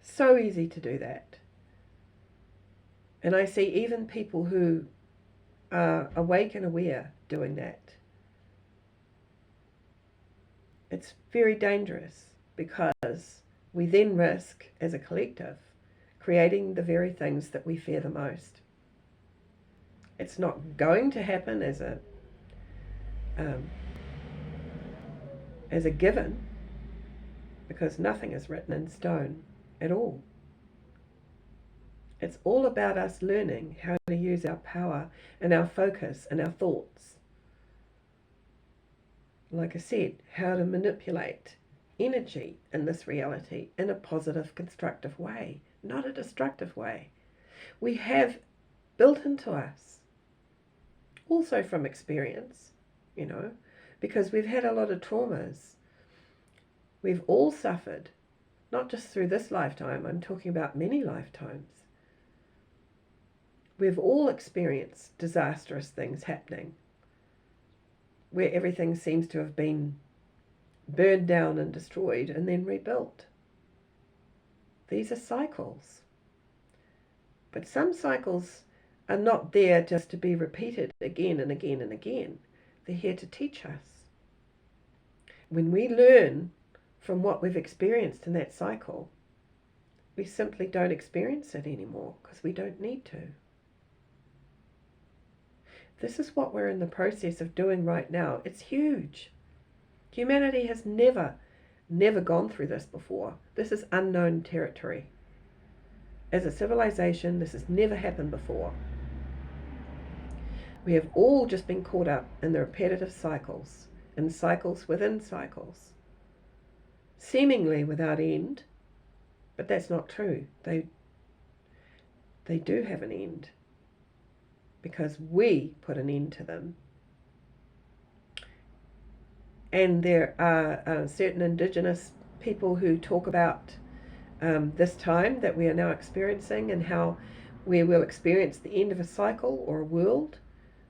So easy to do that. And I see even people who are awake and aware doing that. It's very dangerous because we then risk, as a collective, creating the very things that we fear the most. It's not going to happen as a given, because nothing is written in stone at all. It's all about us learning how to use our power and our focus and our thoughts. Like I said, how to manipulate energy in this reality in a positive, constructive way, not a destructive way. We have built into us, also from experience, because we've had a lot of traumas. We've all suffered, not just through this lifetime, I'm talking about many lifetimes. We've all experienced disastrous things happening, where everything seems to have been burned down and destroyed and then rebuilt. These are cycles. But some cycles are not there just to be repeated again and again and again. They're here to teach us. When we learn from what we've experienced in that cycle, we simply don't experience it anymore because we don't need to. This is what we're in the process of doing right now. It's huge. Humanity has never gone through this before. This is unknown territory. As a civilization, this has never happened before. We have all just been caught up in the repetitive cycles, and cycles within cycles. seemingly without end, but that's not true. They do have an end because we put an end to them. And there are certain indigenous people who talk about this time that we are now experiencing, and how we will experience the end of a cycle or a world,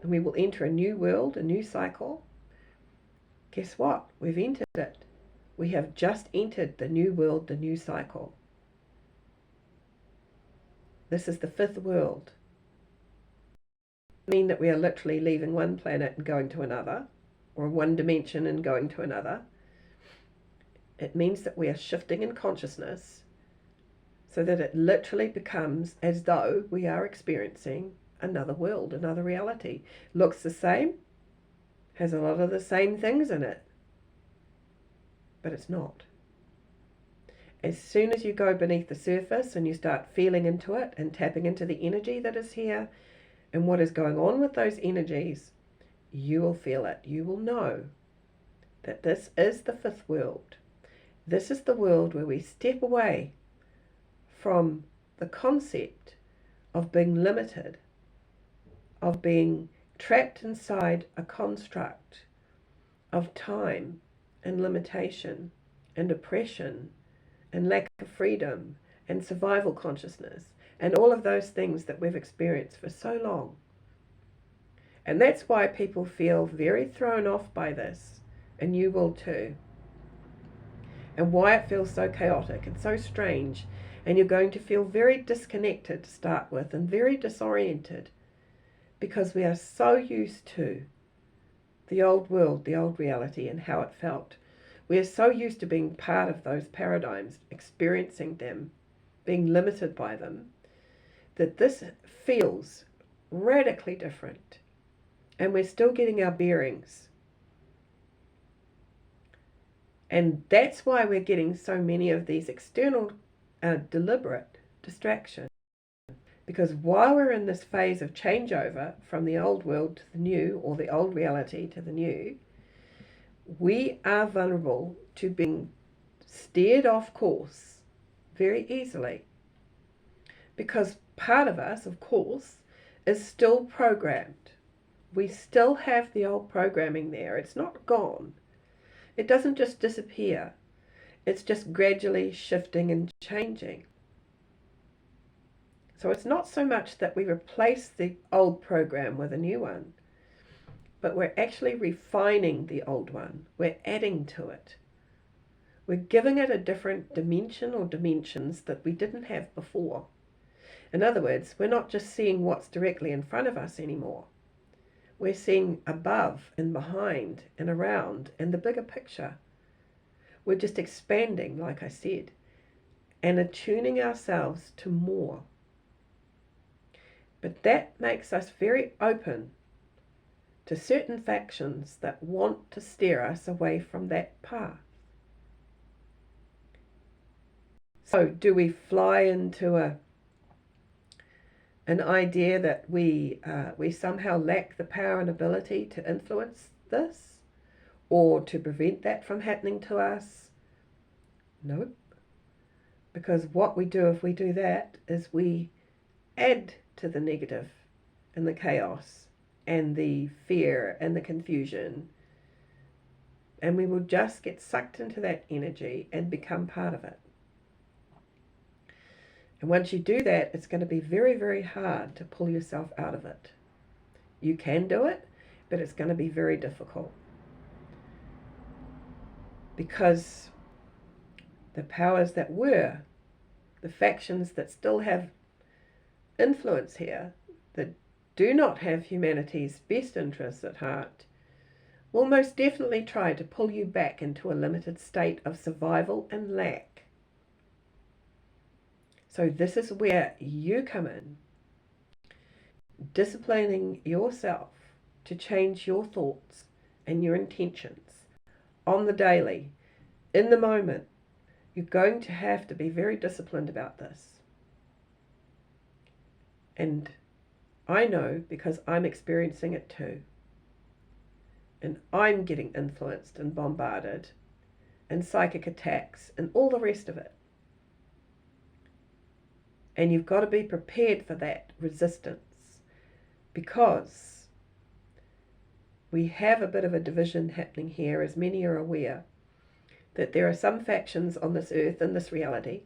and we will enter a new world, a new cycle. Guess what? We've entered it. We have just entered the new world, the new cycle. This is the fifth world. It doesn't mean that we are literally leaving one planet and going to another, or one dimension and going to another. It means that we are shifting in consciousness so that it literally becomes as though we are experiencing another world, another reality. Looks the same, has a lot of the same things in it, but it's not. As soon as you go beneath the surface and you start feeling into it and tapping into the energy that is here and what is going on with those energies, you will feel it. You will know that this is the fifth world. This is the world where we step away from the concept of being limited, of being trapped inside a construct of time and limitation and oppression and lack of freedom and survival consciousness and all of those things that we've experienced for so long. And that's why people feel very thrown off by this, and you will too. And why it feels so chaotic and so strange, and you're going to feel very disconnected to start with and very disoriented, because we are so used to the old world, the old reality, and how it felt. We are so used to being part of those paradigms, experiencing them, being limited by them, that this feels radically different. And we're still getting our bearings. And that's why we're getting so many of these external deliberate distractions. Because while we're in this phase of changeover from the old world to the new, or the old reality to the new, we are vulnerable to being steered off course very easily. Because part of us, of course, is still programmed. We still have the old programming there. It's not gone. It doesn't just disappear. It's just gradually shifting and changing. So it's not so much that we replace the old program with a new one, but we're actually refining the old one. We're adding to it. We're giving it a different dimension or dimensions that we didn't have before. In other words, we're not just seeing what's directly in front of us anymore. We're seeing above and behind and around and the bigger picture. We're just expanding, like I said, and attuning ourselves to more. But that makes us very open to certain factions that want to steer us away from that path. So do we fly into an idea that we somehow lack the power and ability to influence this, or to prevent that from happening to us? Nope. Because what we do if we do that is we add to the negative and the chaos and the fear and the confusion, and we will just get sucked into that energy and become part of it. And once you do that, it's going to be very, very hard to pull yourself out of it. You can do it, but it's going to be very difficult. Because the powers that were, the factions that still have influence here, that do not have humanity's best interests at heart, will most definitely try to pull you back into a limited state of survival and lack. So this is where you come in, disciplining yourself to change your thoughts and your intentions on the daily, in the moment. You're going to have to be very disciplined about this. And I know because I'm experiencing it too. And I'm getting influenced and bombarded and psychic attacks and all the rest of it. And you've got to be prepared for that resistance, because we have a bit of a division happening here, as many are aware, that there are some factions on this earth, in this reality,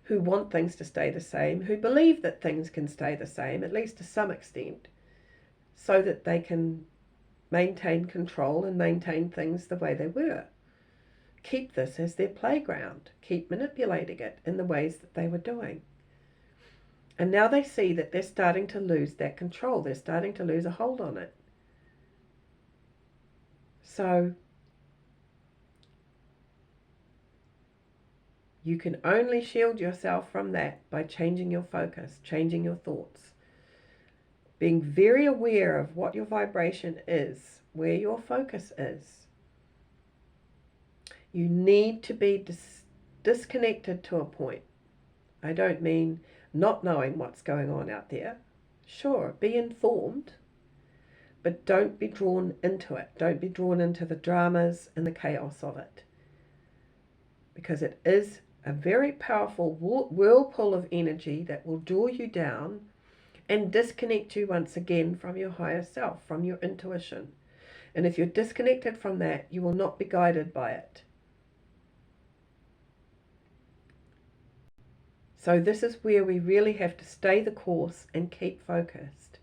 who want things to stay the same, who believe that things can stay the same, at least to some extent, so that they can maintain control and maintain things the way they were. Keep this as their playground, keep manipulating it in the ways that they were doing. And now they see that they're starting to lose that control, they're starting to lose a hold on it. So you can only shield yourself from that by changing your focus, changing your thoughts, being very aware of what your vibration is, where your focus is. You need to be disconnected to a point. I don't mean not knowing what's going on out there. Sure, be informed, but don't be drawn into it. Don't be drawn into the dramas and the chaos of it, because it is a very powerful whirlpool of energy that will draw you down and disconnect you once again from your higher self, from your intuition. And if you're disconnected from that, you will not be guided by it. So this is where we really have to stay the course and keep focused.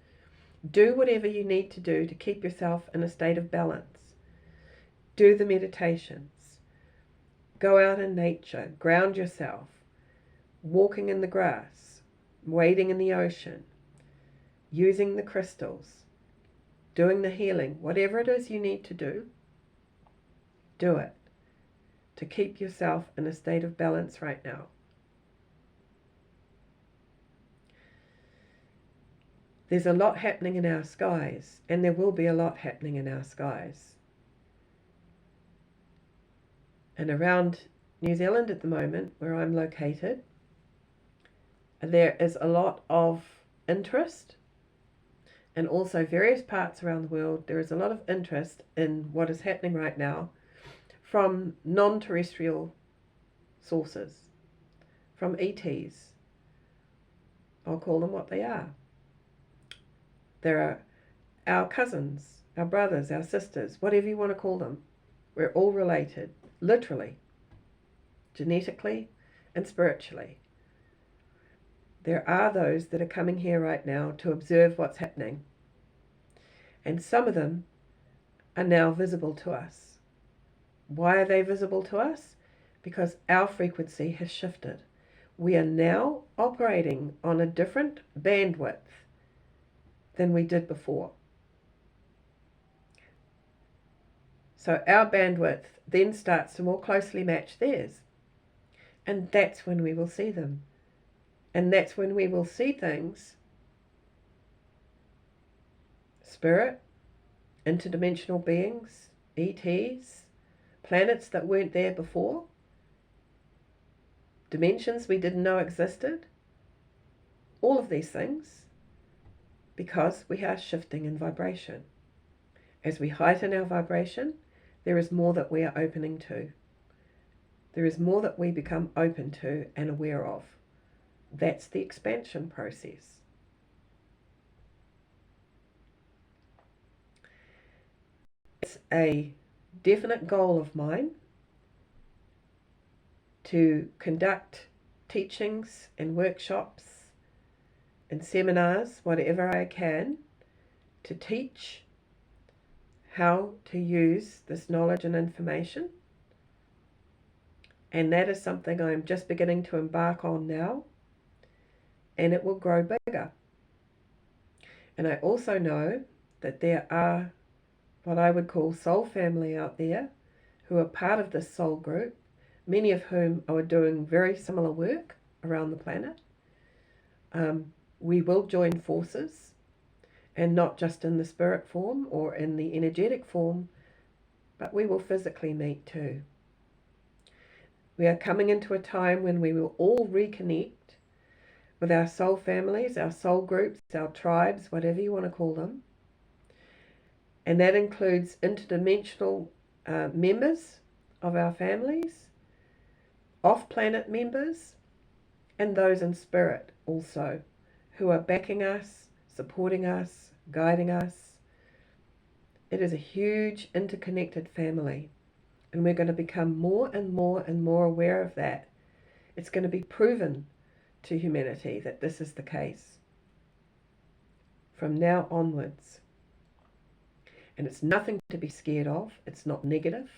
Do whatever you need to do to keep yourself in a state of balance. Do the meditations. Go out in nature, ground yourself, walking in the grass, wading in the ocean, using the crystals, doing the healing, whatever it is you need to do it to keep yourself in a state of balance right now. There's a lot happening in our skies, and there will be a lot happening in our skies. And around New Zealand at the moment, where I'm located, there is a lot of interest, and also various parts around the world, there is a lot of interest in what is happening right now from non-terrestrial sources, from ETs. I'll call them what they are. There are our cousins, our brothers, our sisters, whatever you want to call them. We're all related, literally, genetically and spiritually. There are those that are coming here right now to observe what's happening. And some of them are now visible to us. Why are they visible to us? Because our frequency has shifted. We are now operating on a different bandwidth than we did before. So our bandwidth then starts to more closely match theirs. And that's when we will see them. And that's when we will see things, spirit, interdimensional beings, ETs, planets that weren't there before, dimensions we didn't know existed, all of these things, because we are shifting in vibration. As we heighten our vibration, there is more that we are opening to. There is more that we become open to and aware of. That's the expansion process. It's a definite goal of mine to conduct teachings and workshops and seminars, whatever I can, to teach how to use this knowledge and information. And that is something I'm just beginning to embark on now, and it will grow bigger. And I also know that there are what I would call soul family out there who are part of this soul group, many of whom are doing very similar work around the planet. We will join forces, and not just in the spirit form or in the energetic form, but we will physically meet too. We are coming into a time when we will all reconnect with our soul families, our soul groups, our tribes, whatever you want to call them. And that includes interdimensional members of our families, off-planet members, and those in spirit also, who are backing us, supporting us, guiding us. It is a huge interconnected family, and we're going to become more and more and more aware of that. It's going to be proven to humanity that this is the case from now onwards. And it's nothing to be scared of. It's not negative.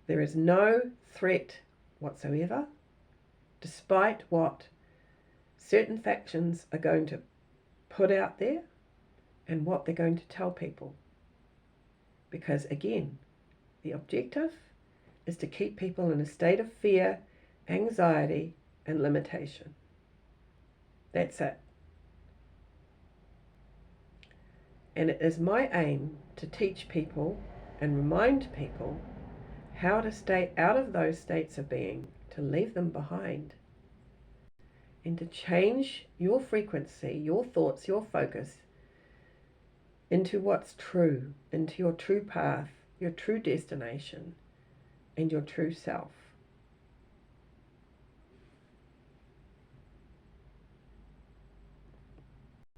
There is no threat whatsoever, despite what certain factions are going to put out there and what they're going to tell people. Because again, the objective is to keep people in a state of fear, anxiety, and limitation. That's it. And it is my aim to teach people and remind people how to stay out of those states of being, to leave them behind, and to change your frequency, your thoughts, your focus into what's true, into your true path, your true destination, and your true self.